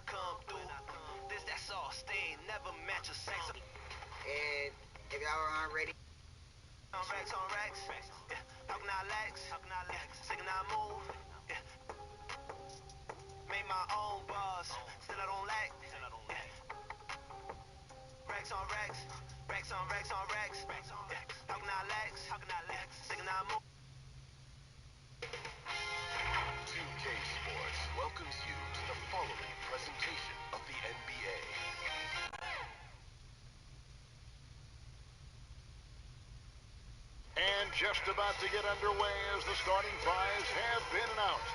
come through. This, that's all, stay, never match a sex. And if y'all aren't ready, On racks, yeah. How can I lax? Sick and I move, yeah. Make my own bars, still I don't lack, yeah. Racks on racks, yeah. How can I lax? Sick and I move. 2K Sports welcomes you to the following presentation of the NBA. And just about to get underway as the starting fives have been announced.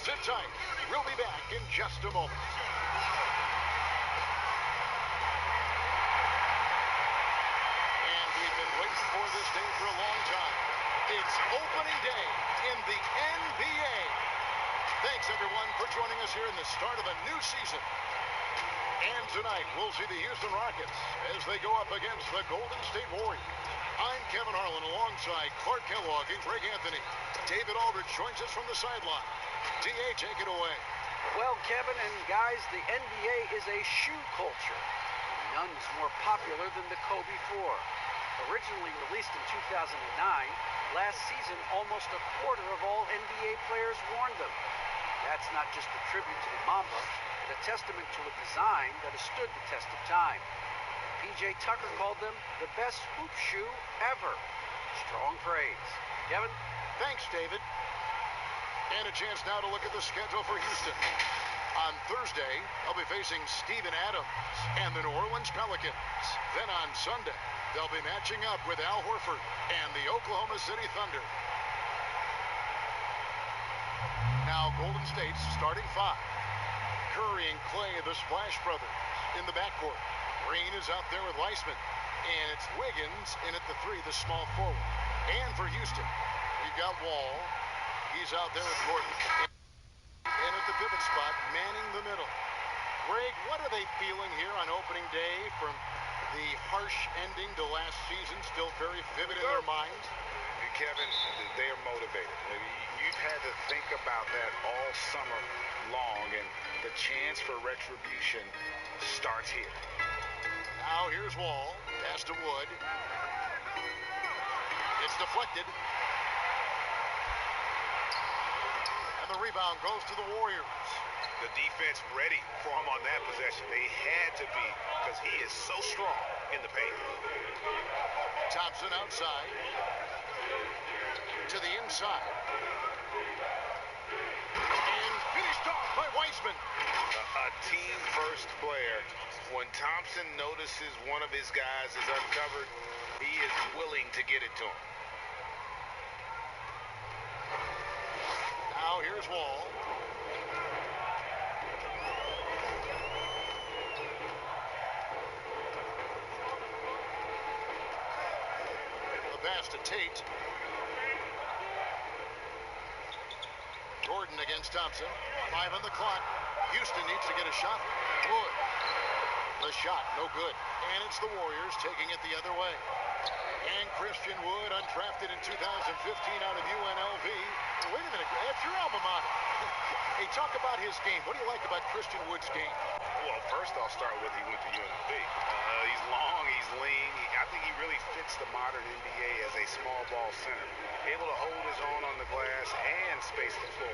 Sit tight. We'll be back in just a moment. And we've been waiting for this day for a long time. It's opening day in the NBA. Thanks, everyone, for joining us here in the start of a new season. And tonight, we'll see the Houston Rockets as they go up against the Golden State Warriors. I'm Kevin Harlan alongside Clark Kellogg and Greg Anthony. David Aldridge joins us from the sideline. D.A., take it away. Well, Kevin and guys, the NBA is a shoe culture. None is more popular than the Kobe 4. Originally released in 2009, last season almost a quarter of all NBA players worn them. That's not just a tribute to the Mamba, but a testament to a design that has stood the test of time. P.J. Tucker called them the best hoop shoe ever. Strong praise. Kevin? Thanks, David. And a chance now to look at the schedule for Houston. On Thursday, they'll be facing Steven Adams and the New Orleans Pelicans. Then on Sunday, they'll be matching up with Al Horford and the Oklahoma City Thunder. Now Golden State's starting five. Curry and Clay, the Splash Brothers, in the backcourt. Green is out there with Weissman. And it's Wiggins in at the three, the small forward. And for Houston, we've got Wall. He's out there with Gordon. And at the pivot spot, manning the middle. Greg, what are they feeling here on opening day from the harsh ending to last season, still very vivid in their minds? Kevin, they are motivated. You've had to think about that all summer long, and the chance for retribution starts here. Now here's Wall. Pass to Wood. It's deflected. And the rebound goes to the Warriors. The defense ready for him on that possession. They had to be, because he is so strong in the paint. Thompson outside. To the inside. And finished off by Weissman. A team-first player. When Thompson notices one of his guys is uncovered, he is willing to get it to him. Now here's Wall. The pass to Tate. Gordon against Thompson. 5 on the clock. Houston needs to get a shot. Wood. The shot, no good. And it's the Warriors taking it the other way. And Christian Wood, undrafted in 2015 out of UNLV. Wait a minute, that's your alma mater. Hey, talk about his game. What do you like about Christian Wood's game? Well, first I'll start with he went to UNLV. He's long, he's lean. I think he really fits the modern NBA as a small ball center. Able to hold his own on the glass and space the floor.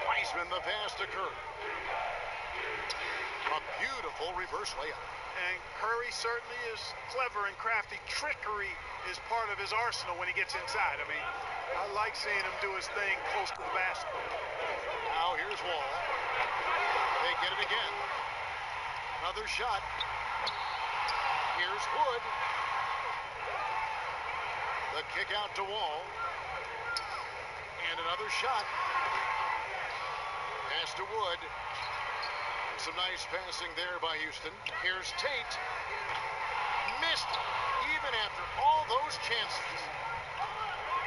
Weissman, the pass to Curry. A beautiful reverse layup. And Curry certainly is clever and crafty. Trickery is part of his arsenal when he gets inside. I mean, I like seeing him do his thing close to the basket. Now here's Wall. They get it again. Another shot. Here's Wood. The kick out to Wall. And another shot. Pass to Wood. Some nice passing there by Houston. Here's Tate. Missed even after all those chances.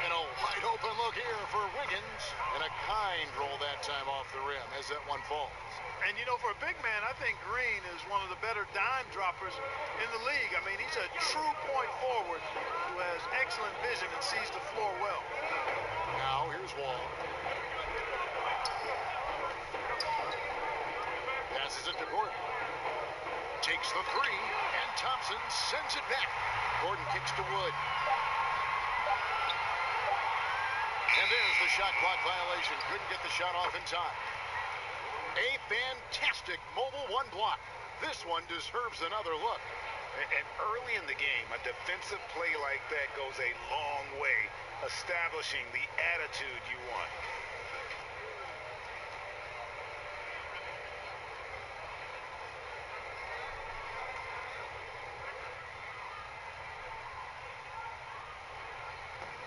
And a wide open look here for Wiggins. And a kind roll that time off the rim as that one falls. And, you know, for a big man, I think Green is one of the better dime droppers in the league. I mean, he's a true point forward who has excellent vision and sees the floor well. Now, here's Wall. Pass Passes it to Gordon. Takes the three, and Thompson sends it back. Gordon kicks to Wood. And there's the shot clock violation. Couldn't get the shot off in time. A fantastic mobile one block. This one deserves another look. And early in the game, a defensive play like that goes a long way, establishing the attitude you want.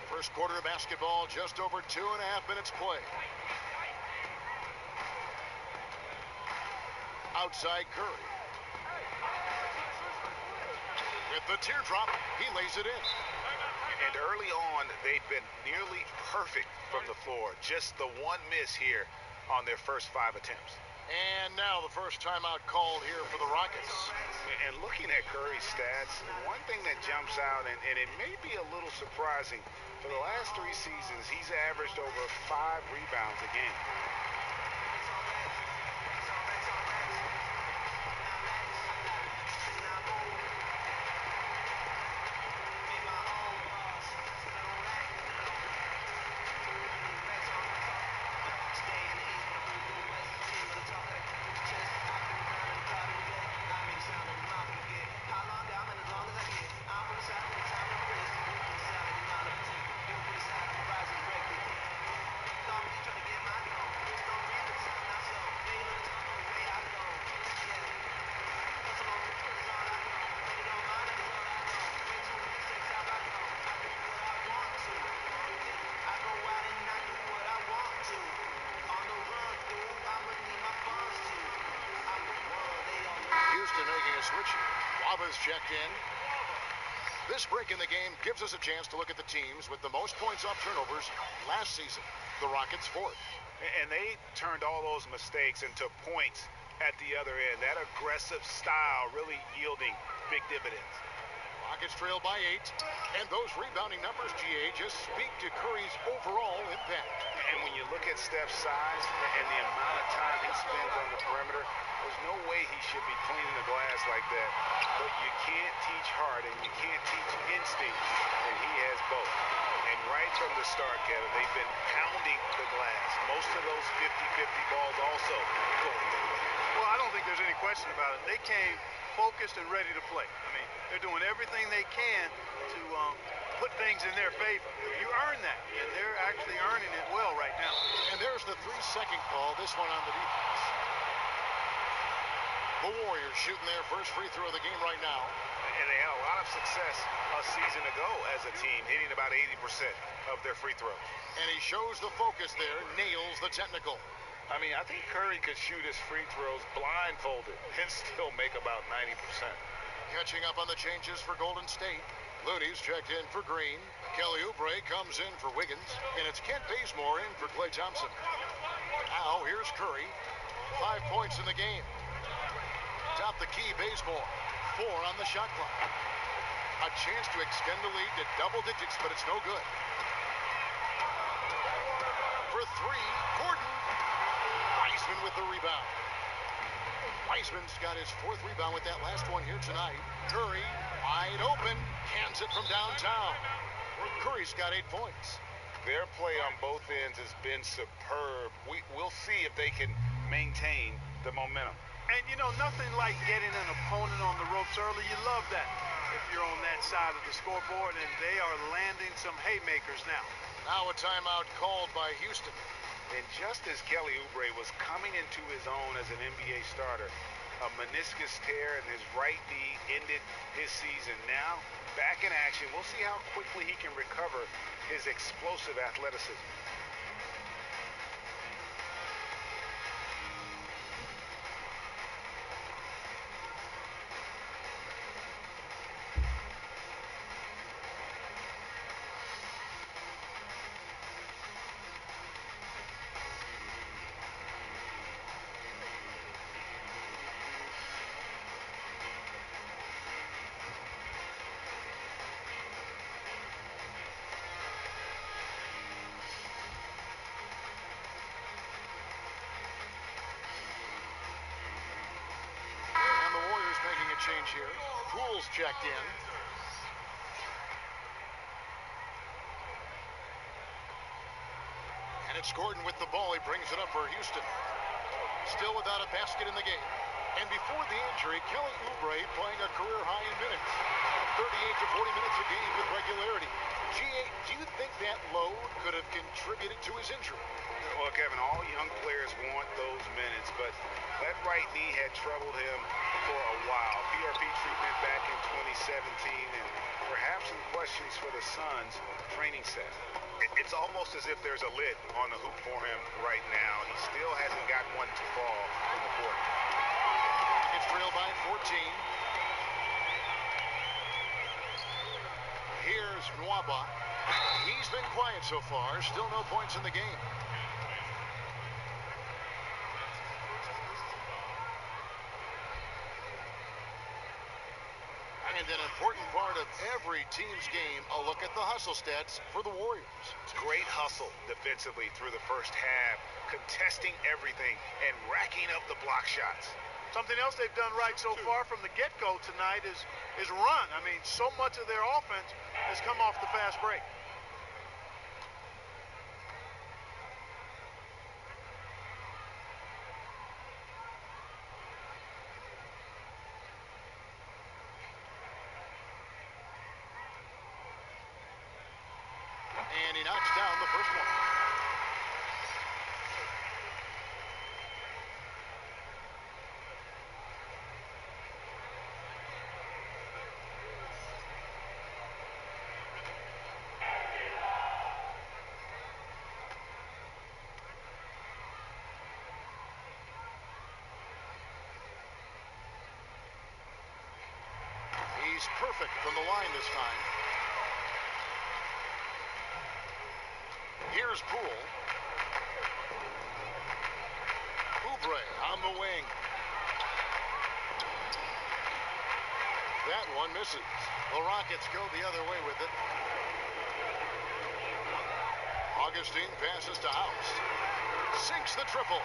First quarter of basketball, just over 2.5 minutes play. Outside Curry. With the teardrop, he lays it in. And early on, they'd been nearly perfect from the floor. Just the one miss here on their first 5 attempts. And now the first timeout called here for the Rockets. And looking at Curry's stats, one thing that jumps out, and it may be a little surprising, for the last 3 seasons, he's averaged over 5 rebounds a game. Waba's checked in. This break in the game gives us a chance to look at the teams with the most points off turnovers last season. The Rockets 4th. And they turned all those mistakes into points at the other end. That aggressive style really yielding big dividends. Rockets trail by 8. And those rebounding numbers, GA, just speak to Curry's overall impact. And when you look at Steph's size and the amount of time he spends on the perimeter, there's no way he should be cleaning the glass like that. But you can't teach heart and you can't teach instinct, and he has both. And right from the start, Kevin, they've been pounding the glass. Most of those 50-50 balls also going their way. Well, I don't think there's any question about it. They came focused and ready to play. I mean, they're doing everything they can to put things in their favor. You earn that, and they're actually earning it well right now. And there's the 3-second call, this one on the defense. The Warriors shooting their first free throw of the game right now. And they had a lot of success a season ago as a team, hitting about 80% of their free throws. And he shows the focus there, nails the technical. I mean, I think Curry could shoot his free throws blindfolded and still make about 90%. Catching up on the changes for Golden State. Looney's checked in for Green. Kelly Oubre comes in for Wiggins. And it's Kent Bazemore in for Klay Thompson. Now here's Curry. 5 points in the game. Top the key, Bazemore. 4 on the shot clock. A chance to extend the lead to double digits, but it's no good. For 3, Gordon. Wiseman with the rebound. Wiseman's got his 4th rebound with that last one here tonight. Curry, wide open, cans it from downtown. Curry's got 8 points. Their play on both ends has been superb. We'll see if they can maintain the momentum. And, you know, nothing like getting an opponent on the ropes early. You love that if you're on that side of the scoreboard, and they are landing some haymakers now. Now a timeout called by Houston. And just as Kelly Oubre was coming into his own as an NBA starter, a meniscus tear in his right knee ended his season. Now, back in action, we'll see how quickly he can recover his explosive athleticism. change here. Poole's checked in. And it's Gordon with the ball. He brings it up for Houston. Still without a basket in the game. And before the injury, Kelly Oubre playing a career-high in minutes. 38 to 40 minutes a game with regularity. G8, do you think that load could have contributed to his injury? Well, Kevin, all young players want those minutes, but that right knee had troubled him for a while. PRP treatment back in 2017, and perhaps some questions for the Suns training set. It's almost as if there's a lid on the hoop for him right now. He still hasn't gotten one to fall in the court. It's trailed by 14. Here's Nwaba. He's been quiet so far. Still no points in the game. And an important part of every team's game, a look at the hustle stats for the Warriors. Great hustle defensively through the first half, contesting everything and racking up the block shots. Something else they've done right so far from the get-go tonight is run. I mean, so much of their offense has come off the fast break. And he knocks down the first one. He's perfect from the line this time. Here's Poole. Oubre on the wing. That one misses. The Rockets go the other way with it. Augustine passes to House. Sinks the triple.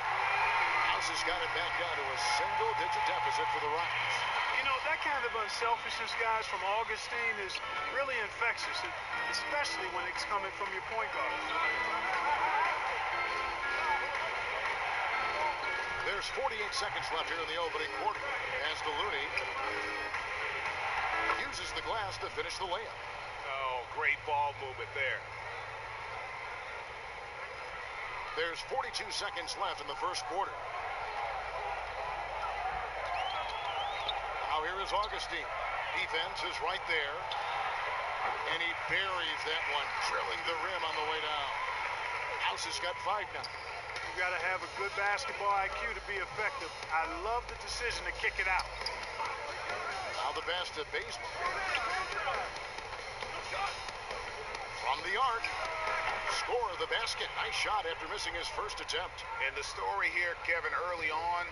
House has got it back down to a single-digit deficit for the Rockets. You know, that kind of unselfishness, guys, from Augustine is really infectious, especially when it's coming from your point guard. There's 48 seconds left here in the opening quarter. As Looney uses the glass to finish the layup. Oh, great ball movement there. There's 42 seconds left in the first quarter. Now here is Augustine. Defense is right there. And he buries that one, drilling the rim on the way down. House has got 5 now. You've got to have a good basketball IQ to be effective. I love the decision to kick it out. Now the pass to Bazemore. From the arc. Score the basket. Nice shot after missing his first attempt. And the story here, Kevin, early on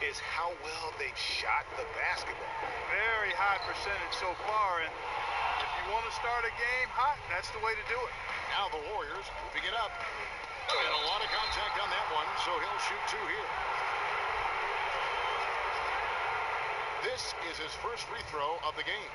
is how well they've shot the basketball. Very high percentage so far, and if you want to start a game hot, that's the way to do it. Now the Warriors moving it up. And a lot of contact on that one, so he'll shoot 2 here. This is his first free throw of the game.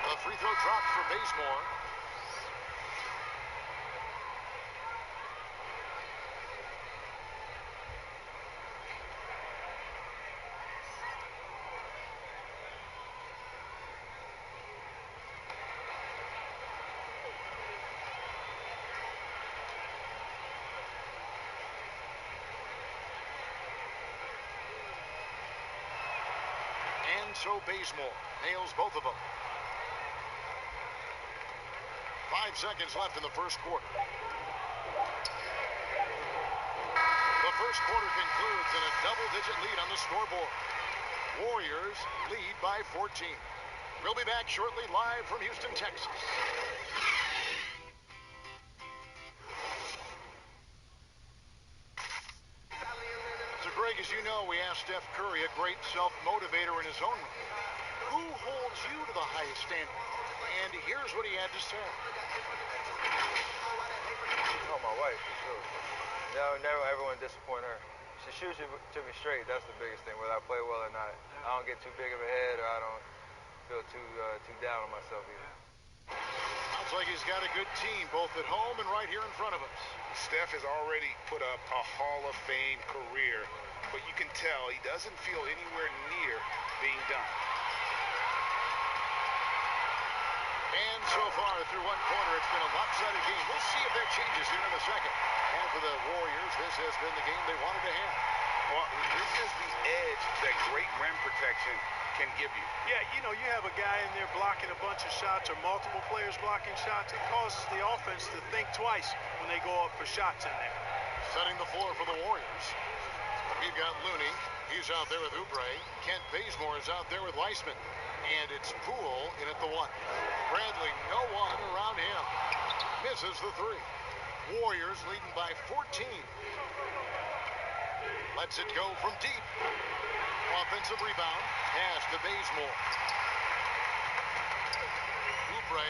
The free throw dropped for Bazemore. And so Bazemore nails both of them. 5 seconds left in the first quarter. The first quarter concludes in a double-digit lead on the scoreboard. Warriors lead by 14. We'll be back shortly live from Houston, Texas. So, Greg, as you know, we asked Steph Curry, a great self-motivator in his own right, who holds you to the highest standard? And here's what he had to say. Oh, my wife, for sure. No, never ever want to disappoint her. She shoots it to me straight. That's the biggest thing, whether I play well or not. I don't get too big of a head, or I don't feel too down on myself either. Sounds like he's got a good team, both at home and right here in front of us. Steph has already put up a Hall of Fame career, but you can tell he doesn't feel anywhere near being done. And so far through one quarter, it's been a lopsided game. We'll see if that changes here in the second. And for the Warriors, this has been the game they wanted to have. Well, this is the edge that great rim protection can give you. Yeah, you know, you have a guy in there blocking a bunch of shots or multiple players blocking shots. It causes the offense to think twice when they go up for shots in there. Setting the floor for the Warriors. We've got Looney. He's out there with Oubre. Kent Bazemore is out there with Weissman. And it's Poole in at the 1. Bradley, no one around him. Misses the 3. Warriors leading by 14. Lets it go from deep. Offensive rebound. Pass to Bazemore. Oubre,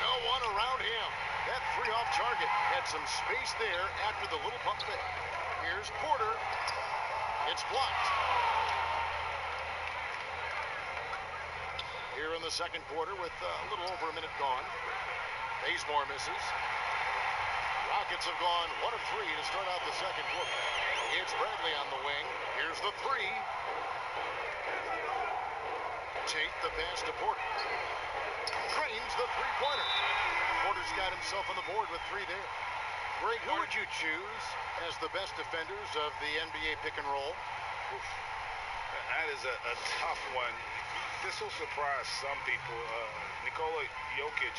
no one around him. That 3 off target. Had some space there after the little pump fake. Here's Porter. It's blocked. Here in the second quarter with a little over a minute gone. Bazemore misses. Rockets have gone 1 of 3 to start out the second quarter. It's Bradley on the wing. Here's the 3. Tate the pass to Porter. Drains the three-pointer. Porter's got himself on the board with 3 there. Greg, who would you choose as the best defenders of the NBA pick and roll? Oof. That is a tough one. This will surprise some people. Nikola Jokic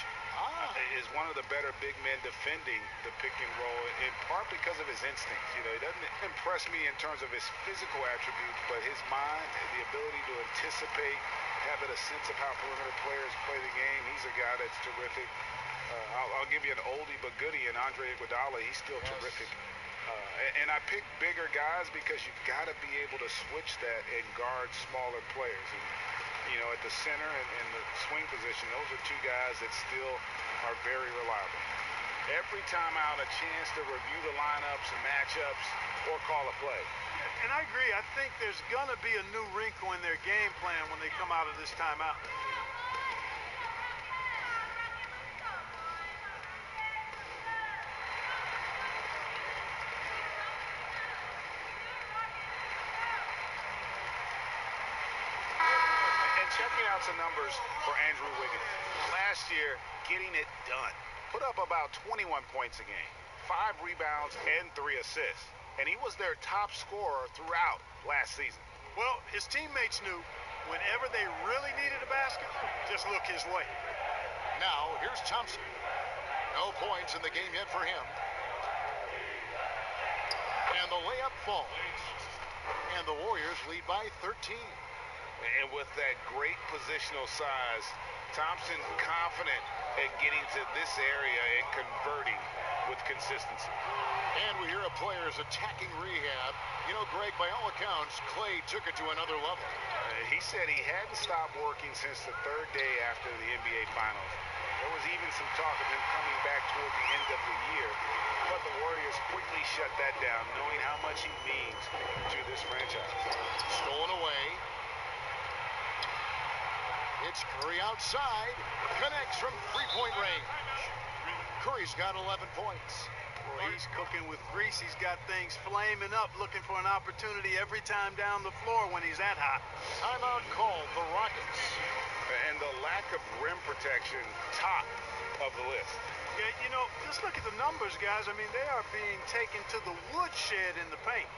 is one of the better big men defending the pick and roll, in part because of his instincts. You know, he doesn't impress me in terms of his physical attributes, but his mind, the ability to anticipate, having a sense of how perimeter players play the game. He's a guy that's terrific. I'll give you an oldie but goodie, and Andre Iguodala, he's still terrific. And I pick bigger guys because you've got to be able to switch that and guard smaller players. And, you know, at the center and the swing position, those are 2 guys that still are very reliable. Every time out, a chance to review the lineups, matchups, or call a play. And I agree. I think there's going to be a new wrinkle in their game plan when they come out of this timeout. Checking out some numbers for Andrew Wiggins. Last year, getting it done. Put up about 21 points a game, 5 rebounds, and 3 assists. And he was their top scorer throughout last season. Well, his teammates knew whenever they really needed a basket, just look his way. Now, here's Thompson. No points in the game yet for him. And the layup falls. And the Warriors lead by 13. And with that great positional size, Thompson confident at getting to this area and converting with consistency. And we hear of players attacking rehab. You know, Greg, by all accounts, Clay took it to another level. He said he hadn't stopped working since the 3rd day after the NBA Finals. There was even some talk of him coming back toward the end of the year, but the Warriors quickly shut that down, knowing how much he means to this franchise. Stolen away. It's Curry outside. Connects from 3-point range. Curry's got 11 points. Well, he's cooking with grease. He's got things flaming up, looking for an opportunity every time down the floor when he's that hot. Timeout called the Rockets. And the lack of rim protection, top of the list. Yeah, you know, just look at the numbers, guys. I mean, they are being taken to the woodshed in the paint.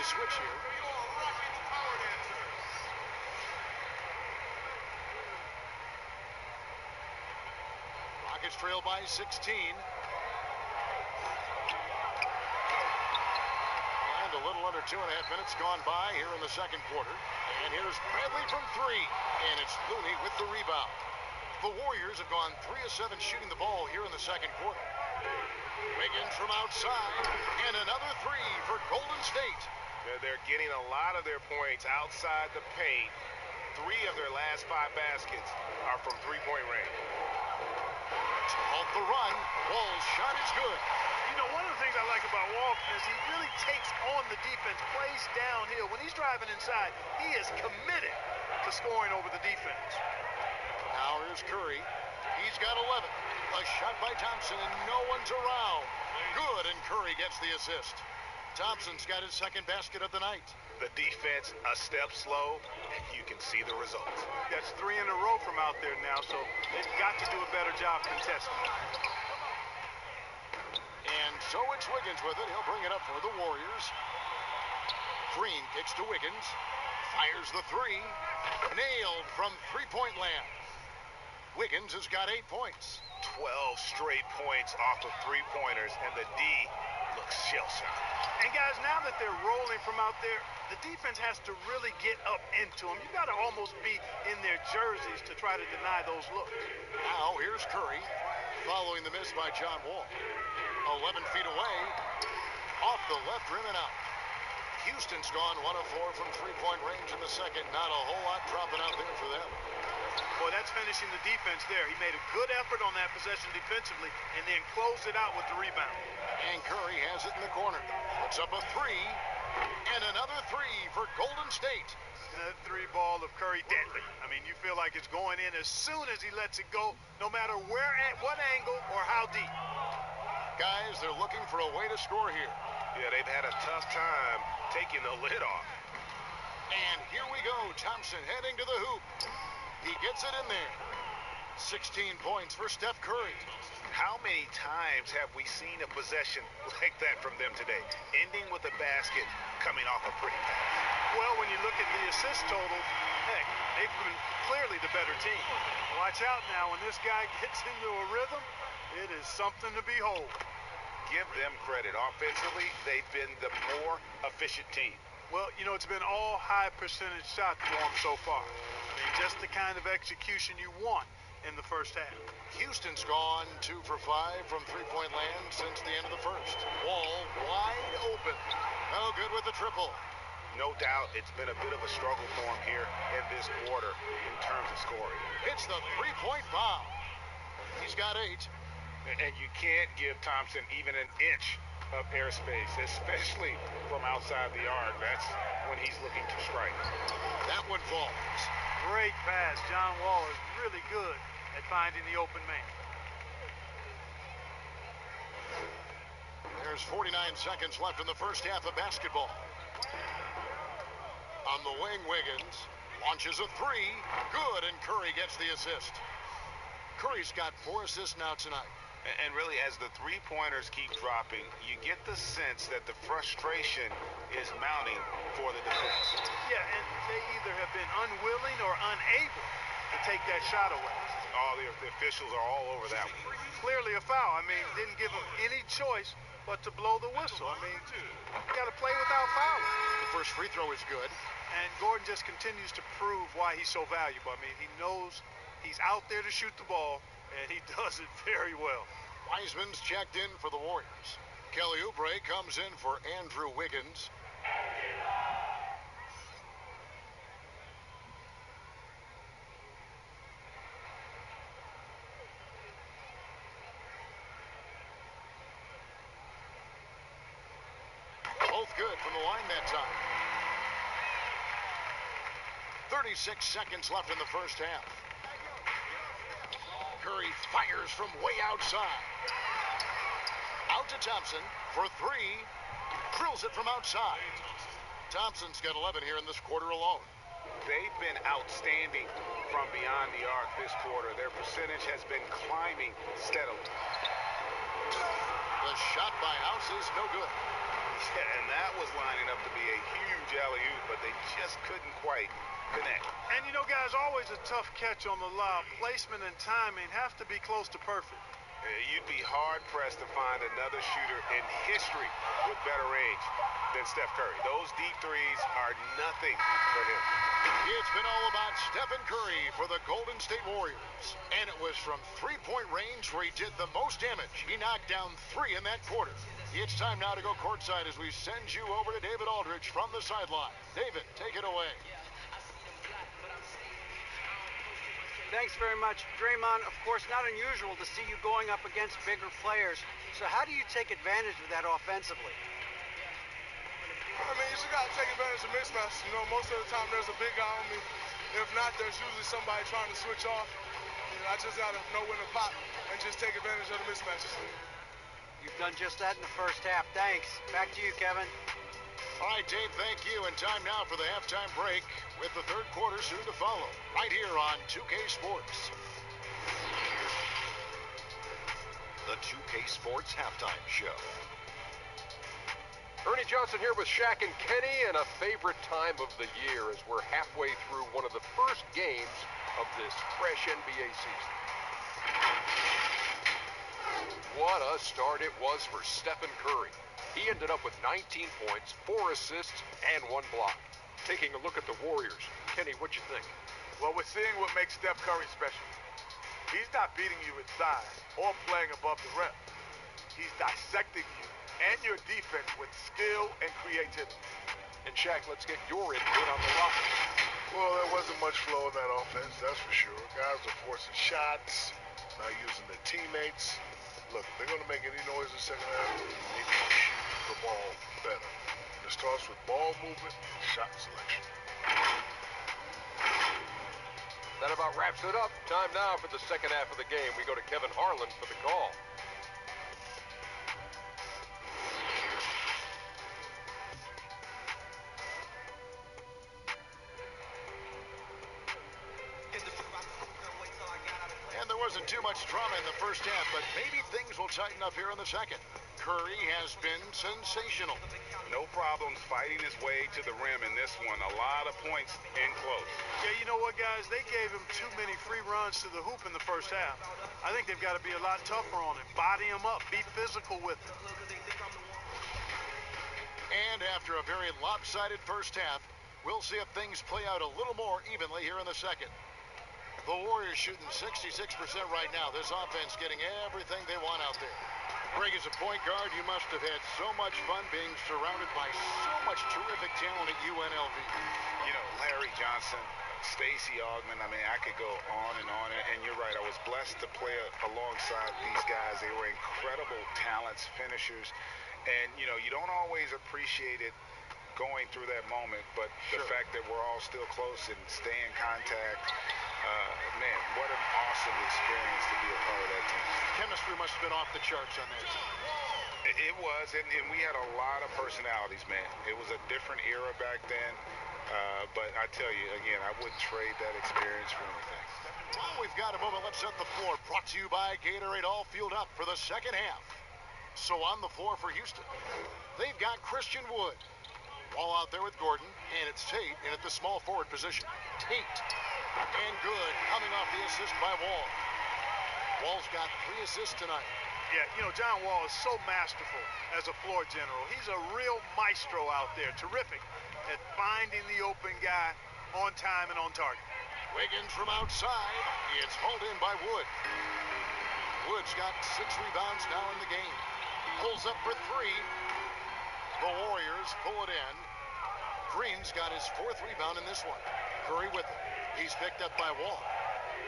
a switch here. Rockets trail by 16. And a little under 2.5 minutes gone by here in the second quarter. And here's Bradley from three. And it's Looney with the rebound. The Warriors have gone 3 of 7 shooting the ball here in the second quarter. Wiggins from outside. And another three for Golden State. They're getting a lot of their points outside the paint. 3 of their last 5 baskets are from three-point range. Off the run. Wall's shot is good. You know, one of the things I like about Walton is he really takes on the defense, plays downhill. When he's driving inside, he is committed to scoring over the defense. Now here's Curry. He's got 11. A shot by Thompson, and no one's around. Good, and Curry gets the assist. Thompson's got his second basket of the night. The defense a step slow, and you can see the results. That's 3 in a row from out there now, so they've got to do a better job contesting. And so it's Wiggins with it. He'll bring it up for the Warriors. Green kicks to Wiggins. Fires the three. Nailed from three-point land. Wiggins has got 8 points. 12 straight points off of three-pointers, and the D looks shell-shocked. And guys, now that they're rolling from out there, the defense has to really get up into them. You got to almost be in their jerseys to try to deny those looks. Now here's Curry, following the miss by John Wall. 11 feet away, off the left rim and out. Houston's gone 1 of 4 from three-point range in the second. Not a whole lot dropping out there for them. Boy, that's finishing the defense there. He made a good effort on that possession defensively and then closed it out with the rebound. And Curry has it in the corner. Puts up a three, and another three for Golden State. That three ball of Curry, deadly. I mean, you feel like it's going in as soon as he lets it go, no matter where, at what angle, or how deep. Guys, they're looking for a way to score here. Yeah, they've had a tough time taking the lid off. And here we go. Thompson heading to the hoop. He gets it in there. 16 points for Steph Curry. How many times have we seen a possession like that from them today, ending with a basket coming off a pretty pass? Well, when you look at the assist total, heck, they've been clearly the better team. Watch out now. When this guy gets into a rhythm, it is something to behold. Give them credit. Offensively, they've been the more efficient team. Well, you know, it's been all high percentage shots for them so far. I mean, just the kind of execution you want in the first half. Houston's gone 2 for 5 from three-point land since the end of the first. Wall wide open. No good with the triple. No doubt it's been a bit of a struggle for him here in this quarter in terms of scoring. Hits the three-point bomb. He's got 8. And you can't give Thompson even an inch of airspace, especially from outside the arc. That's when he's looking to strike. That one falls. Great pass. John Wall is really good at finding the open man. There's 49 seconds left in the first half of basketball. On the wing, Wiggins launches a three. Good, and Curry gets the assist. Curry's got 4 assists now tonight. And really, as the three-pointers keep dropping, you get the sense that the frustration is mounting for the defense. Yeah, and they either have been unwilling or unable to take that shot away. Oh, the officials are all over that one. Clearly a foul. I mean, didn't give them any choice but to blow the whistle. I mean, you got to play without fouling. The first free throw is good. And Gordon just continues to prove why he's so valuable. I mean, he knows he's out there to shoot the ball, and he does it very well. Wiseman's checked in for the Warriors. Kelly Oubre comes in for Andrew Wiggins. Both good from the line that time. 36 seconds left in the first half. Curry fires from way outside. Out to Thompson for 3. Drills it from outside. Thompson's got 11 here in this quarter alone. They've been outstanding from beyond the arc this quarter. Their percentage has been climbing steadily. The shot by House is no good. Yeah, and that was lining up to be a huge alley-oop, but they just couldn't quite connect. And you know, guys, always a tough catch on the lob. Placement and timing have to be close to perfect. You'd be hard-pressed to find another shooter in history with better range than Steph Curry. Those deep threes are nothing for him. It's been all about Stephen Curry for the Golden State Warriors. And it was from three-point range where he did the most damage. He knocked down 3 in that quarter. It's time now to go courtside as we send you over to David Aldridge from the sideline. David, take it away. Thanks very much. Draymond, of course, not unusual to see you going up against bigger players. So how do you take advantage of that offensively? I mean, you just got to take advantage of mismatches. You know, most of the time there's a big guy on me. If not, there's usually somebody trying to switch off. You know, I just got to know when to pop and just take advantage of the mismatches. You've done just that in the first half. Thanks. Back to you, Kevin. All right, Dave, thank you. And time now for the halftime break with the third quarter soon to follow right here on 2K Sports. The 2K Sports Halftime Show. Ernie Johnson here with Shaq and Kenny, and a favorite time of the year as we're halfway through one of the first games of this fresh NBA season. What a start it was for Stephen Curry. He ended up with 19 points, 4 assists, and 1 block. Taking a look at the Warriors, Kenny, what you think? Well, we're seeing what makes Steph Curry special. He's not beating you with size or playing above the rim. He's dissecting you and your defense with skill and creativity. And Shaq, let's get your input on the offense. Well, there wasn't much flow in that offense, that's for sure. Guys are forcing shots, not using their teammates. Look, if they're going to make any noise in the second half, they need to shoot the ball better. And it starts with ball movement, shot selection. That about wraps it up. Time now for the second half of the game. We go to Kevin Harlan for the call. And there wasn't too much drama in the first half, but maybe things will tighten up here in the second. Curry has been sensational. No problems fighting his way to the rim in this one. A lot of points in close. Yeah, you know what, guys? They gave him too many free runs to the hoop in the first half. I think they've got to be a lot tougher on him. Body him up. Be physical with him. And after a very lopsided first half, we'll see if things play out a little more evenly here in the second. The Warriors shooting 66% right now. This offense getting everything they want out there. Greg, as a point guard, you must have had so much fun being surrounded by so much terrific talent at UNLV. You know, Larry Johnson, Stacey Augmon, I mean, I could go on, and you're right. I was blessed to play alongside these guys. They were incredible talents, finishers, and, you know, you don't always appreciate it going through that moment, but the fact that we're all still close and stay in contact, man, what an awesome experience to be a part of that team. Chemistry must have been off the charts on that team. It was, and we had a lot of personalities, man. It was a different era back then, but I tell you, again, I wouldn't trade that experience for anything. Well, we've got a moment. Let's set the floor. Brought to you by Gatorade. All fueled up for the second half. So on the floor for Houston, they've got Christian Wood. Wall out there with Gordon, and it's Tate in at the small forward position. Tate, and good, coming off the assist by Wall. Wall's got 3 assists tonight. Yeah, you know, John Wall is so masterful as a floor general. He's a real maestro out there, terrific at finding the open guy on time and on target. Wiggins from outside. It's hauled in by Wood. Wood's got 6 rebounds now in the game. Pulls up for 3. The Warriors pull it in. Green's got his 4th rebound in this one. Curry with it. He's picked up by Wall.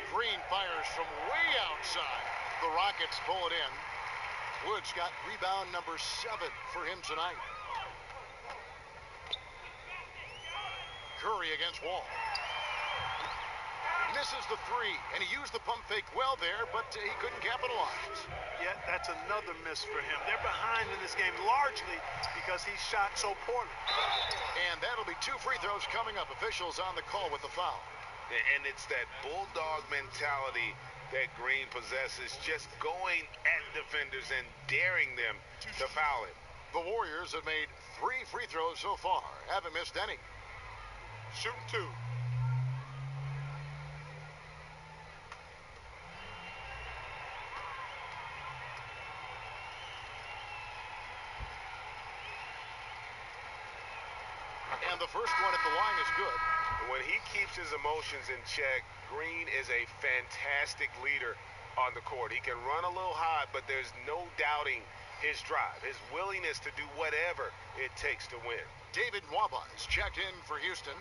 Green fires from way outside. The Rockets pull it in. Wood's got rebound number 7 for him tonight. Curry against Wall. Misses the 3, and he used the pump fake well there, but he couldn't capitalize. Yeah, that's another miss for him. They're behind in this game largely because he shot so poorly. And that'll be 2 free throws coming up. Officials on the call with the foul. And it's that bulldog mentality that Green possesses, just going at defenders and daring them to foul him. The Warriors have made 3 free throws so far. Haven't missed any. Shooting 2. And the first one at the line is good. When he keeps his emotions in check, Green is a fantastic leader on the court. He can run a little hot, but there's no doubting his drive, his willingness to do whatever it takes to win. David Nwaba is checked in for Houston.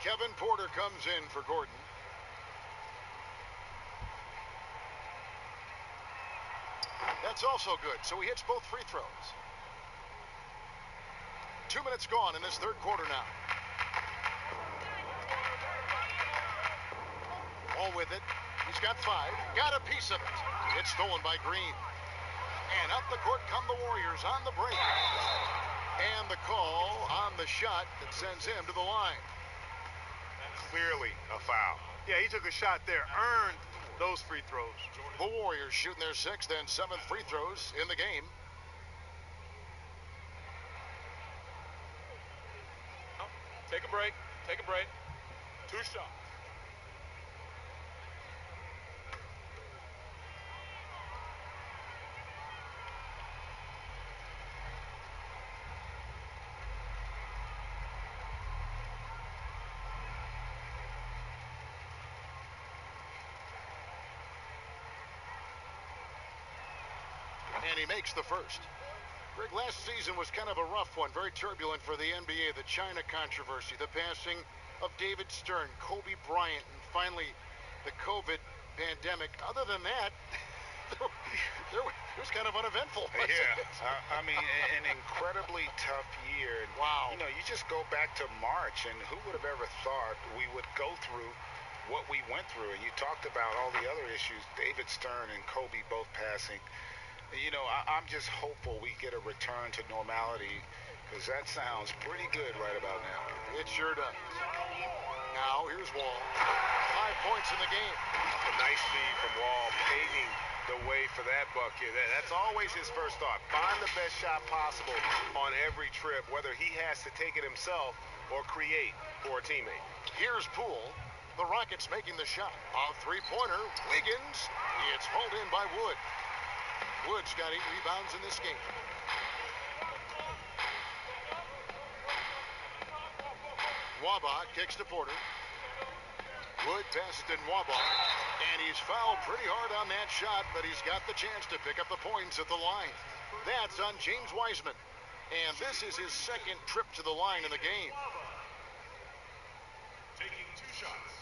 Kevin Porter comes in for Gordon. That's also good, so he hits both free throws. 2 minutes gone in this third quarter now. All with it. He's got 5. Got a piece of it. It's stolen by Green. And up the court come the Warriors on the break. And the call on the shot that sends him to the line. Clearly a foul. Yeah, he took a shot there, earned those free throws. The Warriors shooting their 6th and 7th free throws in the game. Take a break. Take a break. 2 shots. And he makes the first. Greg, last season was kind of a rough one, very turbulent for the NBA. The China controversy, the passing of David Stern, Kobe Bryant, and finally the COVID pandemic. Other than that, it was kind of uneventful. Yeah, I mean, an incredibly tough year. And, wow. You know, you just go back to March, and who would have ever thought we would go through what we went through? And you talked about all the other issues, David Stern and Kobe both passing. You know, I'm just hopeful we get a return to normality, because that sounds pretty good right about now. It sure does. Now, here's Wall. 5 points in the game. A nice feed from Wall, paving the way for that bucket. That's always his first thought. Find the best shot possible on every trip, whether he has to take it himself or create for a teammate. Here's Poole. The Rockets making the shot. A three-pointer. Wiggins. It's hauled in by Wood. Wood's got 8 rebounds in this game. Nwaba kicks to Porter. Wood passes to Nwaba. And he's fouled pretty hard on that shot, but he's got the chance to pick up the points at the line. That's on James Wiseman. And this is his 2nd trip to the line in the game. Taking 2 shots.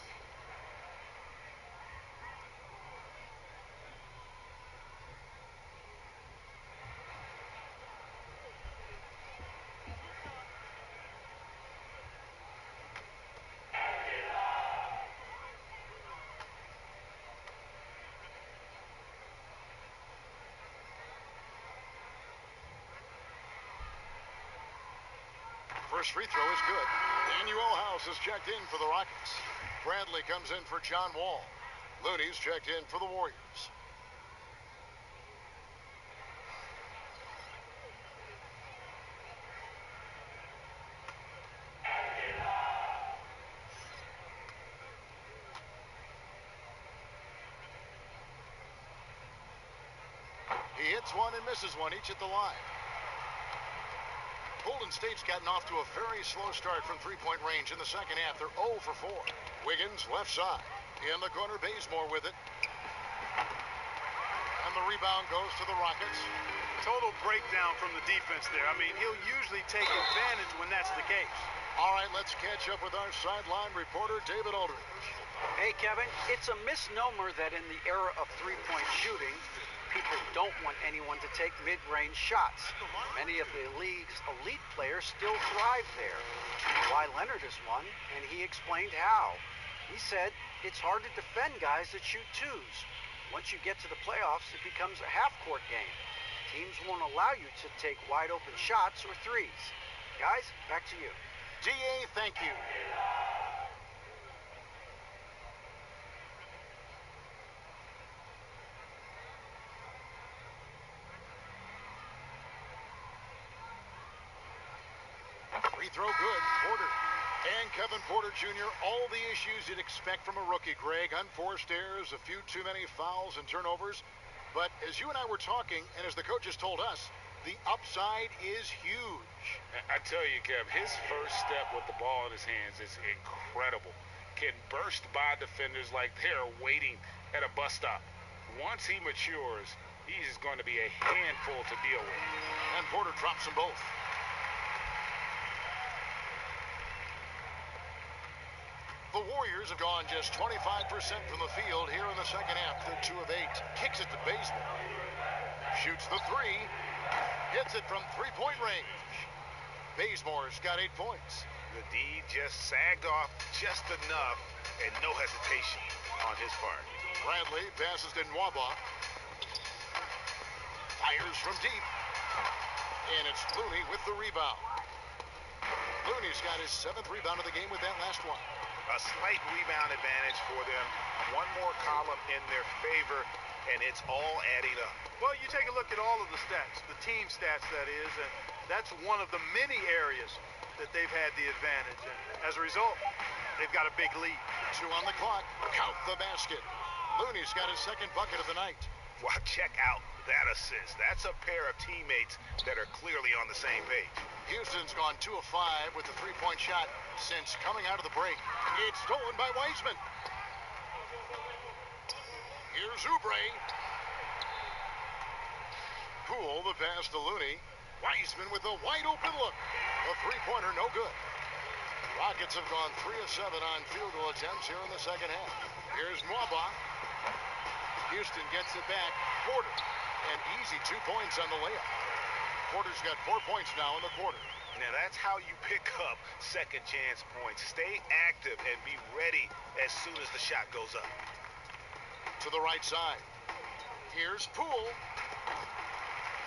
First free throw is good. Daniel House is checked in for the Rockets. Bradley comes in for John Wall. Looney's checked in for the Warriors. He hits one and misses one, each at the line. Golden State's gotten off to a very slow start from three-point range in the second half. They're 0 for 4. Wiggins, left side. In the corner, Bazemore with it. And the rebound goes to the Rockets. Total breakdown from the defense there. I mean, he'll usually take advantage when that's the case. All right, let's catch up with our sideline reporter, David Aldridge. Hey, Kevin, it's a misnomer that in the era of three-point shooting, people don't want anyone to take mid-range shots. Many of the league's elite players still thrive there. Kawhi Leonard is one, and he explained how. He said it's hard to defend guys that shoot twos. Once you get to the playoffs, it becomes a half-court game. Teams won't allow you to take wide-open shots or threes. Guys, back to you. DA, thank you. Free throw good. Porter. And Kevin Porter Jr., all the issues you'd expect from a rookie, Greg. Unforced errors, a few too many fouls and turnovers. But as you and I were talking, and as the coaches told us, the upside is huge. I tell you, Kev, his first step with the ball in his hands is incredible. Can burst by defenders like they're waiting at a bus stop. Once he matures, he's going to be a handful to deal with. And Porter drops them both. The Warriors have gone just 25% from the field here in the second half. They're 2 of 8. Kicks it to Bazemore. Shoots the three. Hits it from three-point range. Bazemore's got 8 points. The D just sagged off just enough and no hesitation on his part. Bradley passes to Nwaba. Fires from deep. And it's Looney with the rebound. Looney's got his 7th rebound of the game with that last one. A slight rebound advantage for them. One more column in their favor, and it's all adding up. Well, you take a look at all of the stats, the team stats, that is, and that's one of the many areas that they've had the advantage. And as a result, they've got a big lead. 2 on the clock. Count the basket. Looney's got his 2nd bucket of the night. Wow, check out that assist. That's a pair of teammates that are clearly on the same page. Houston's gone 2 of 5 with the 3-point shot since coming out of the break. It's stolen by Wiseman. Here's Oubre. Poole, the pass to Looney. Wiseman with a wide open look. A 3-pointer, no good. Rockets have gone 3 of 7 on field goal attempts here in the second half. Here's Nwaba. Houston gets it back. Porter. An easy 2 points on the layup. Porter's got 4 points now in the quarter. Now that's how you pick up second chance points. Stay active and be ready as soon as the shot goes up. To the right side. Here's Poole.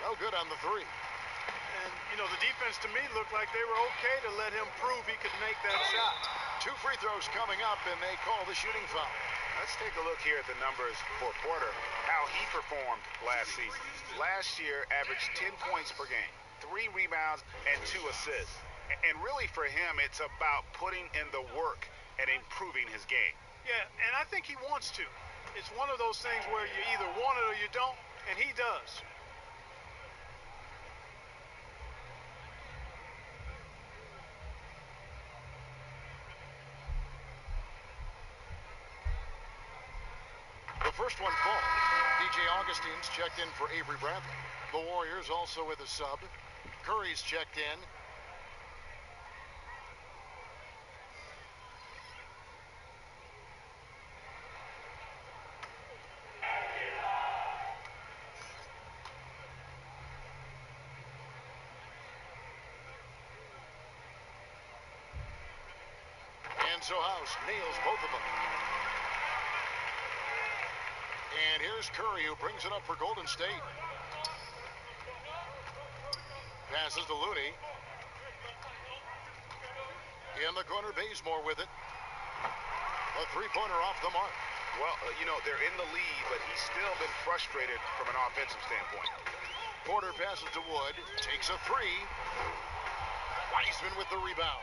No good on the 3. And, you know, the defense to me looked like they were okay to let him prove he could make that shot. 2 free throws coming up, and they call the shooting foul. Let's take a look here at the numbers for Porter, how he performed last season. Last year, averaged 10 points per game, 3 rebounds, and 2 assists. And really for him, it's about putting in the work and improving his game. Yeah, and I think he wants to. It's one of those things where you either want it or you don't, and he does. The first one falls. DJ Augustine's checked in for Avery Bradley. The Warriors also with a sub. Curry's checked in. Enzo House nails both of them. And here's Curry, who brings it up for Golden State. Passes to Looney. In the corner, Bazemore with it. A 3-pointer off the mark. Well, you know, they're in the lead, but he's still been frustrated from an offensive standpoint. Porter passes to Wood. Takes a 3. Wiseman with the rebound.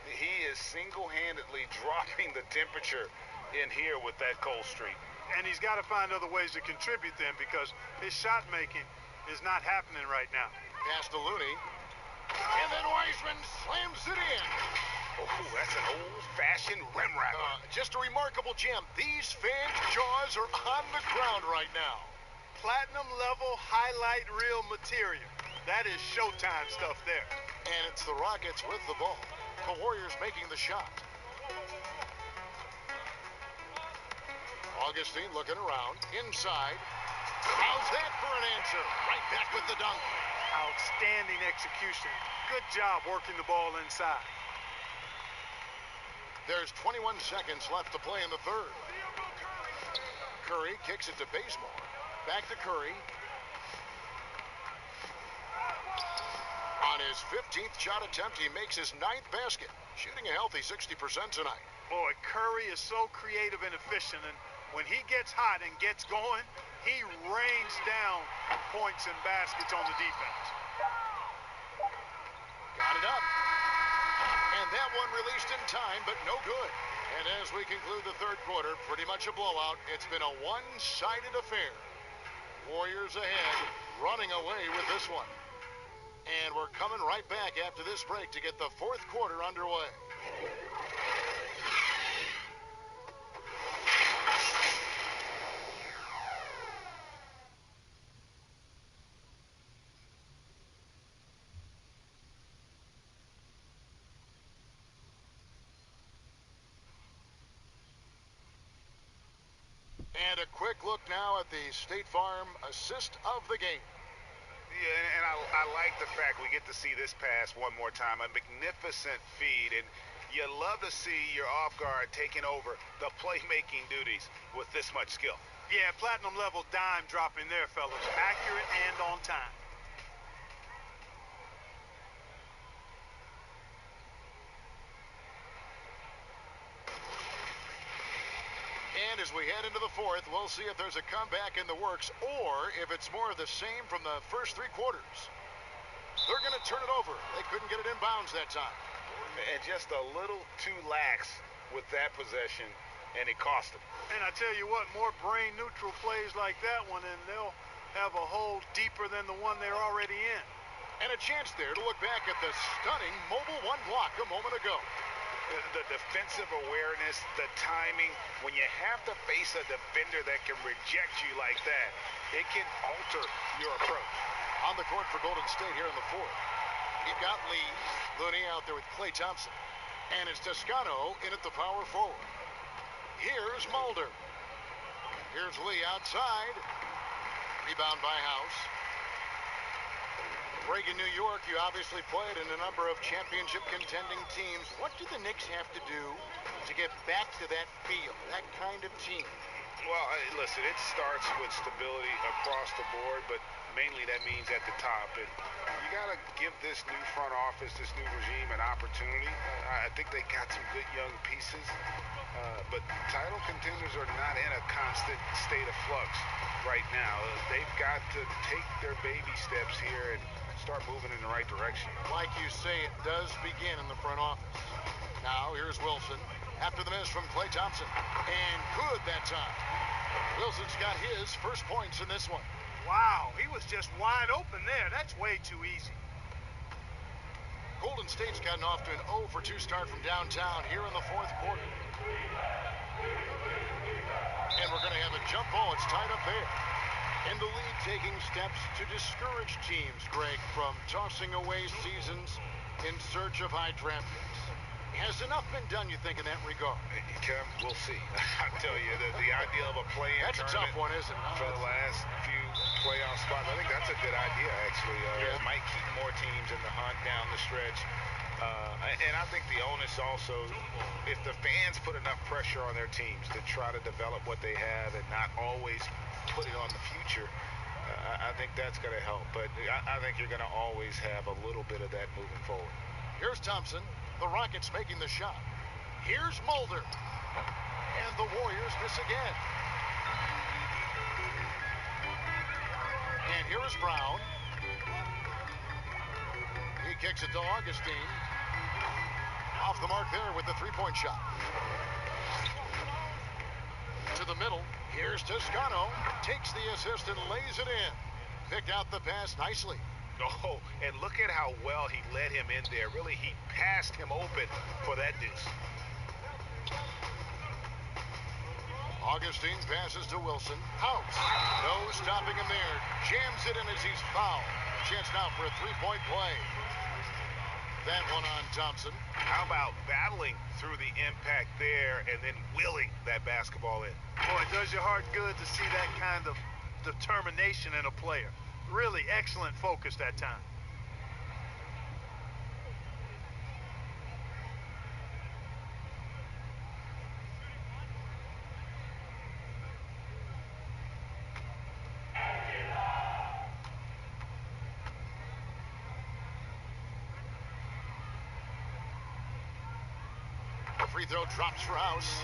He is single-handedly dropping the temperature in here with that cold streak. And he's got to find other ways to contribute then, because his shot making is not happening right now. Pass to Looney. And then Wiseman slams it in. Oh, that's an old-fashioned rim rapper. Just a remarkable gem. These fans' jaws are on the ground right now. Platinum level highlight reel material. That is Showtime stuff there. And it's the Rockets with the ball. The Warriors making the shot. Augustine looking around. Inside. How's that for an answer? Right back with the dunk. Outstanding execution. Good job working the ball inside. There's 21 seconds left to play in the third. Curry kicks it to Bazemore. Back to Curry. On his 15th shot attempt, he makes his 9th basket. Shooting a healthy 60% tonight. Boy, Curry is so creative and efficient, and when he gets hot and gets going, he rains down points and baskets on the defense. Got it up. That one released in time, but no good. And as we conclude the third quarter, pretty much a blowout. It's been a one-sided affair. Warriors ahead, running away with this one. And we're coming right back after this break to get the fourth quarter underway. And a quick look now at the State Farm assist of the game. Yeah, and I like the fact we get to see this pass one more time. A magnificent feed, and you love to see your off guard taking over the playmaking duties with this much skill. Yeah, platinum level dime dropping there, fellas. Accurate and on time. And as we head into the fourth, we'll see if there's a comeback in the works or if it's more of the same from the first three quarters. They're going to turn it over. They couldn't get it in bounds that time. And just a little too lax with that possession, and it cost them. And I tell you what, more brain-neutral plays like that one, and they'll have a hole deeper than the one they're already in. And a chance there to look back at the stunning mobile one block a moment ago. The defensive awareness, the timing, when you have to face a defender that can reject you like that, it can alter your approach. On the court for Golden State here in the fourth. You've got Lee, Looney out there with Klay Thompson. And it's Toscano in at the power forward. Here's Mulder. Here's Lee outside. Rebound by House. Reagan, New York, you obviously played in a number of championship contending teams. What do the Knicks have to do to get back to that feel, that kind of team? Well, listen, it starts with stability across the board, but mainly that means at the top. And you got to give this new front office, this new regime, an opportunity. I think they got some good young pieces, but title contenders are not in a constant state of flux right now. They've got to take their baby steps here and start moving in the right direction. Like you say, it does begin in the front office. Now, here's Wilson after the miss from Klay Thompson. And good that time. Wilson's got his first points in this one. Wow, he was just wide open there. That's way too easy. Golden State's gotten off to an 0 for 2 start from downtown here in the fourth quarter. And we're going to have a jump ball. It's tied up there. And the league taking steps to discourage teams, Greg, from tossing away seasons in search of high draft picks. Has enough been done, you think, in that regard? Kim, we'll see. I tell you, the idea of a play-in tournament. That's a tough one, isn't it? For the last few playoff spots, I think that's a good idea, actually. Yeah. It might keep more teams in the hunt down the stretch. And I think the onus also, if the fans put enough pressure on their teams to try to develop what they have and not always put it on the future, I think that's going to help. But I think you're going to always have a little bit of that moving forward. Here's Thompson. The Rockets making the shot. Here's Mulder. And the Warriors miss again. And here is Brown. He kicks it to Augustine. Off the mark there with the three-point shot. To the middle. Here's Toscano. Takes the assist and lays it in. Picked out the pass nicely. Oh, and look at how well he led him in there. Really, he passed him open for that deuce. Augustine passes to Wilson. House. No stopping him there. Jams it in as he's fouled. Chance now for a three-point play. That one on Thompson. How about battling through the impact there and then willing that basketball in? Boy, it does your heart good to see that kind of determination in a player. Really excellent focus that time. Free throw drops for House.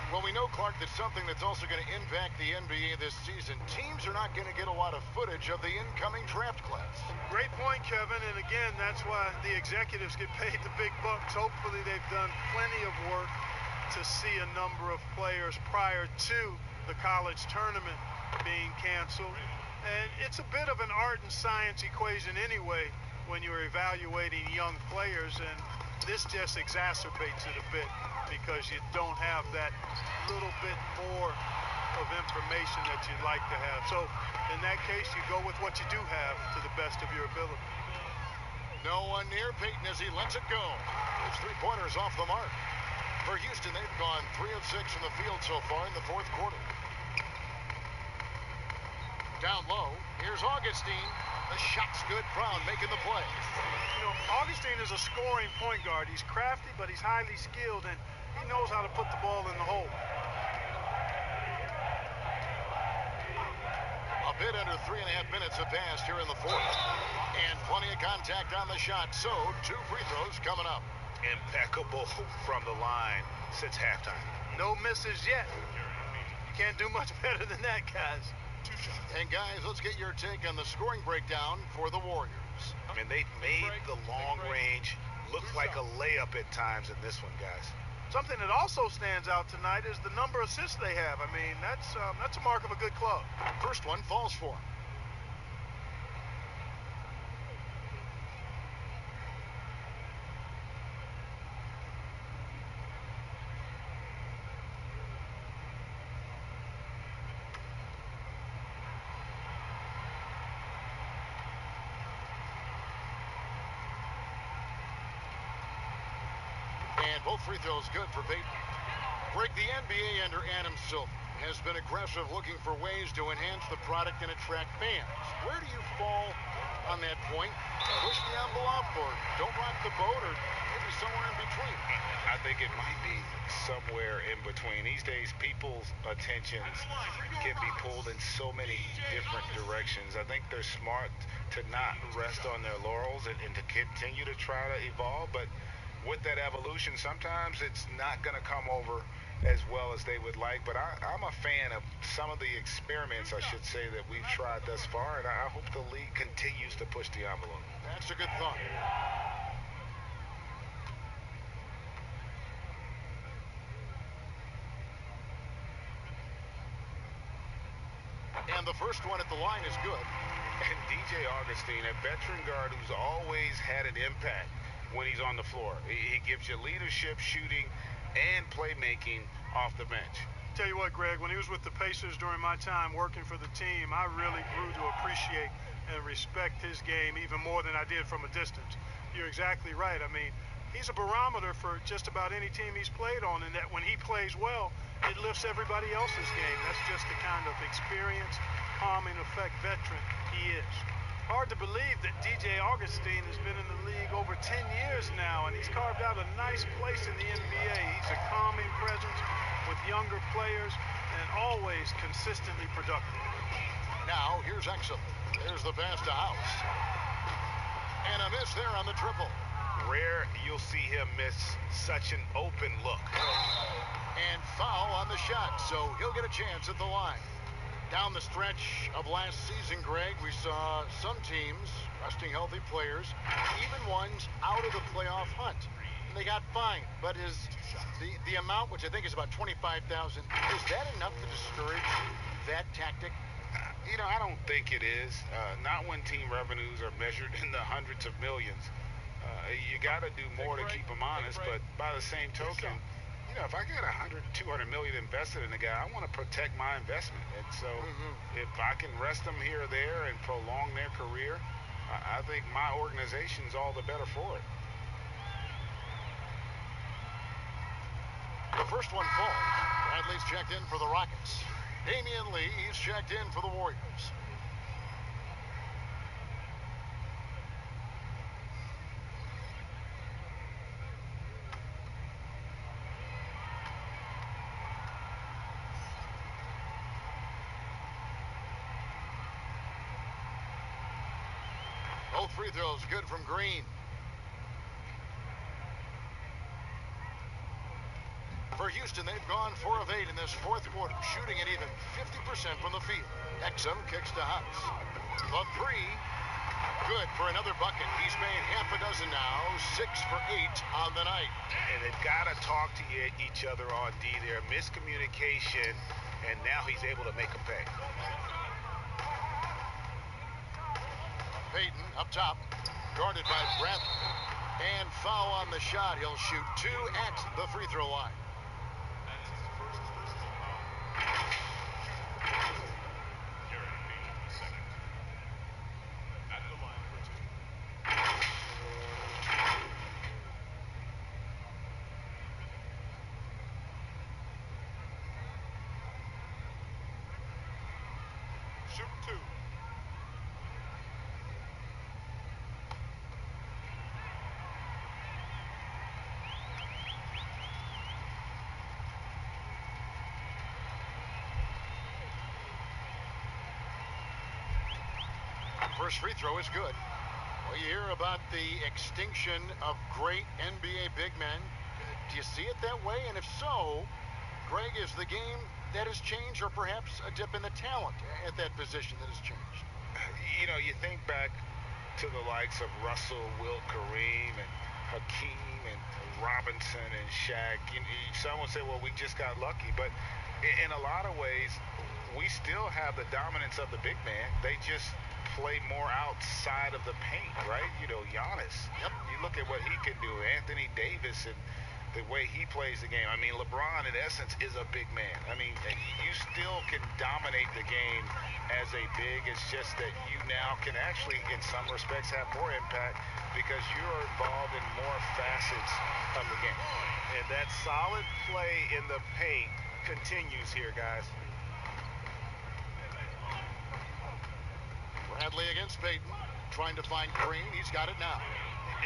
Well, we know, Clark, that something that's also going to impact the NBA this season. Teams are not going to get a lot of footage of the incoming draft class. Great point, Kevin. And again, that's why the executives get paid the big bucks. Hopefully they've done plenty of work to see a number of players prior to the college tournament being canceled. And it's a bit of an art and science equation anyway when you're evaluating young players, and this just exacerbates it a bit because you don't have that little bit more of information that you'd like to have. So in that case, you go with what you do have to the best of your ability. No one near Peyton as he lets it go. His three-pointers off the mark. For Houston, they've gone 3 of 6 from the field so far in the fourth quarter. Down low, here's Augustine. The shot's good. Brown making the play. You know, Augustine is a scoring point guard. He's crafty, but he's highly skilled, and he knows how to put the ball in the hole. A bit under 3.5 minutes have passed here in the fourth. And plenty of contact on the shot. So, 2 free throws coming up. Impeccable from the line since halftime. No misses yet. You can't do much better than that, guys. And guys, let's get your take on the scoring breakdown for the Warriors. I mean, they made the long range look like a layup at times in this one, guys. Something that also stands out tonight is the number of assists they have. I mean, that's a mark of a good club. First one falls for him. And both free throws good for Peyton. Break the NBA under Adam Silver has been aggressive, looking for ways to enhance the product and attract fans. Where do you fall on that point? Push the envelope, or don't rock the boat, or maybe somewhere in between? I think it might be somewhere in between. These days, people's attentions can be pulled in so many different directions. I think they're smart to not rest on their laurels and to continue to try to evolve, but with that evolution, sometimes it's not going to come over as well as they would like. But I'm a fan of some of the experiments, I should say, that we've tried thus far, and I hope the league continues to push the envelope. That's a good thought. And the first one at the line is good. And DJ Augustine, a veteran guard who's always had an impact when he's on the floor. He gives you leadership, shooting, and playmaking off the bench. Tell you what, Greg, when he was with the Pacers during my time working for the team, I really grew to appreciate and respect his game even more than I did from a distance. You're exactly right. I mean, he's a barometer for just about any team he's played on, and that when he plays well, it lifts everybody else's game. That's just the kind of experienced, calming effect veteran he is. Hard to believe that DJ Augustine has been in the league over 10 years now, and he's carved out a nice place in the NBA. He's a calming presence with younger players and always consistently productive. Now, here's Exum. There's the pass to House. And a miss there on the triple. Rare you'll see him miss such an open look. And foul on the shot, so he'll get a chance at the line. Down the stretch of last season, Greg, we saw some teams resting healthy players, even ones out of the playoff hunt. And they got fined. But is the amount, which I think is about $25,000, is that enough to discourage that tactic? You know, I don't think it is. Not when team revenues are measured in the hundreds of millions. You got to do more to keep them honest. But by the same token, you know, if I got $100, $200 million invested in a guy, I want to protect my investment. And so if I can rest them here or there and prolong their career, I think my organization's all the better for it. The first one falls. Bradley's checked in for the Rockets. Damian Lee, he's checked in for the Warriors. Both free throws good from Green. For Houston, they've gone 4 of 8 in this fourth quarter, shooting at even 50% from the field. Exum kicks to House. The three, good for another bucket. He's made half a dozen now, 6 for 8 on the night. And they've got to talk to each other on D there. Miscommunication, and now he's able to make them pay. Payton up top, guarded by Bradley. And foul on the shot. He'll shoot 2 at the free throw line. Shoot 2. First free throw is good. Well, you hear about the extinction of great NBA big men. Do you see it that way? And if so, Greg, is the game that has changed, or perhaps a dip in the talent at that position that has changed? You know, you think back to the likes of Russell, Wilt, Kareem, and Hakeem, and Robinson, and Shaq. Some would say, well, we just got lucky. But in a lot of ways, we still have the dominance of the big man. They just play more outside of the paint, right? You know, Giannis. Yep. You look at what he can do. Anthony Davis and the way he plays the game. I mean, LeBron, in essence, is a big man. I mean, you still can dominate the game as a big. It's just that you now can actually, in some respects, have more impact because you're involved in more facets of the game. And that solid play in the paint continues here, guys. Bradley against Payton, trying to find Green. He's got it now.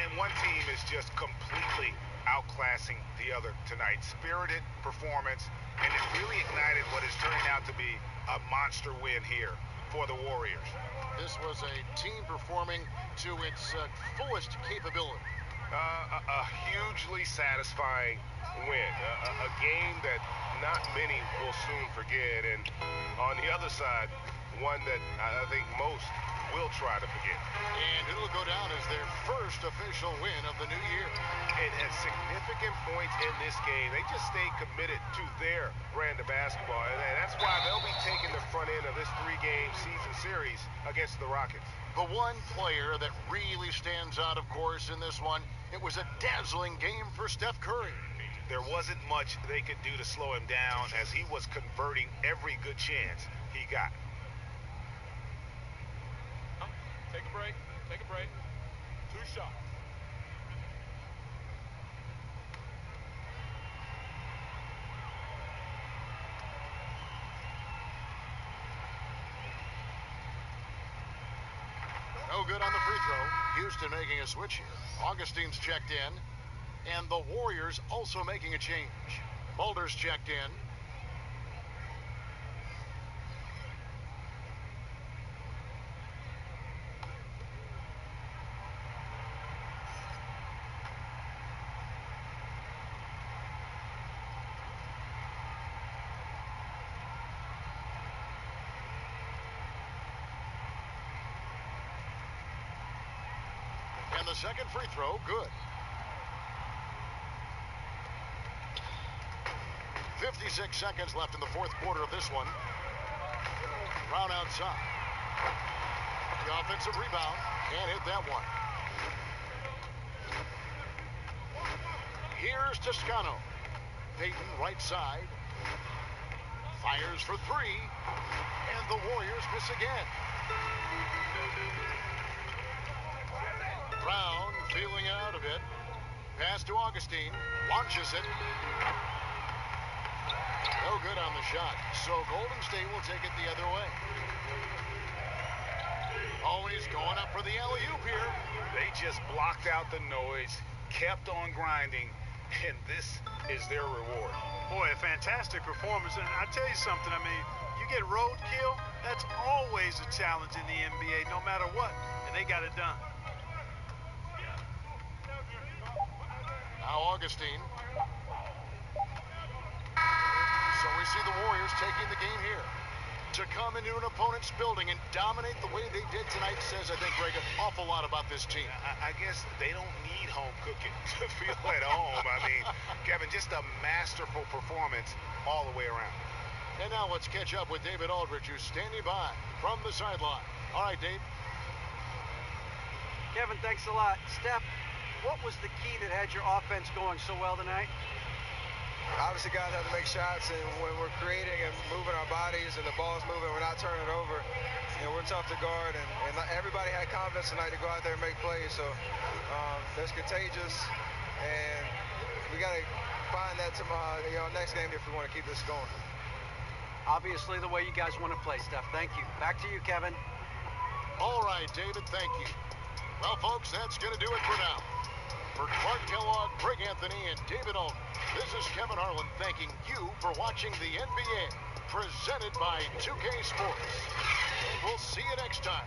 And one team is just completely outclassing the other tonight. Spirited performance, and it really ignited what is turning out to be a monster win here for the Warriors. This was a team performing to its fullest capability. A hugely satisfying win. A game that not many will soon forget. And on the other side, one that I think most will try to forget. And it'll go down as their first official win of the new year. And at significant points in this game, they just stayed committed to their brand of basketball. And that's why they'll be taking the front end of this 3-game season series against the Rockets. The one player that really stands out, of course, in this one, it was a dazzling game for Steph Curry. There wasn't much they could do to slow him down as he was converting every good chance he got. Take a break. Take a break. 2 shots. No good on the free throw. Houston making a switch here. Augustine's checked in. And the Warriors also making a change. Mulder's checked in. And the second free throw, good. 56 seconds left in the fourth quarter of this one. Brown outside. The offensive rebound. Can't hit that one. Here's Toscano. Payton right side. Fires for 3. And the Warriors miss again. Brown feeling it out a bit. Pass to Augustine. Launches it. No good on the shot. So Golden State will take it the other way. Oh, he's going up for the alley-oop here. They just blocked out the noise, kept on grinding, and this is their reward. Boy, a fantastic performance. And I tell you something, I mean, you get roadkill, that's always a challenge in the NBA, no matter what. And they got it done. Now Augustine. So we see the Warriors taking the game here. To come into an opponent's building and dominate the way they did tonight says, I think, Greg, an awful lot about this team. I guess they don't need home cooking to feel at home. I mean, Kevin, just a masterful performance all the way around. And now let's catch up with David Aldridge, who's standing by from the sideline. All right, Dave. Kevin, thanks a lot. Steph, what was the key that had your offense going so well tonight? Obviously, guys have to make shots, and when we're creating and moving our bodies and the ball's moving, we're not turning it over. You know, we're tough to guard, and everybody had confidence tonight to go out there and make plays. So that's contagious, and we got to find that tomorrow, next game if we want to keep this going. Obviously, the way you guys want to play, Steph. Thank you. Back to you, Kevin. All right, David, thank you. Well, folks, that's going to do it for now. For Clark Kellogg, Greg Anthony, and David Aldridge, this is Kevin Harlan thanking you for watching the NBA, presented by 2K Sports. And we'll see you next time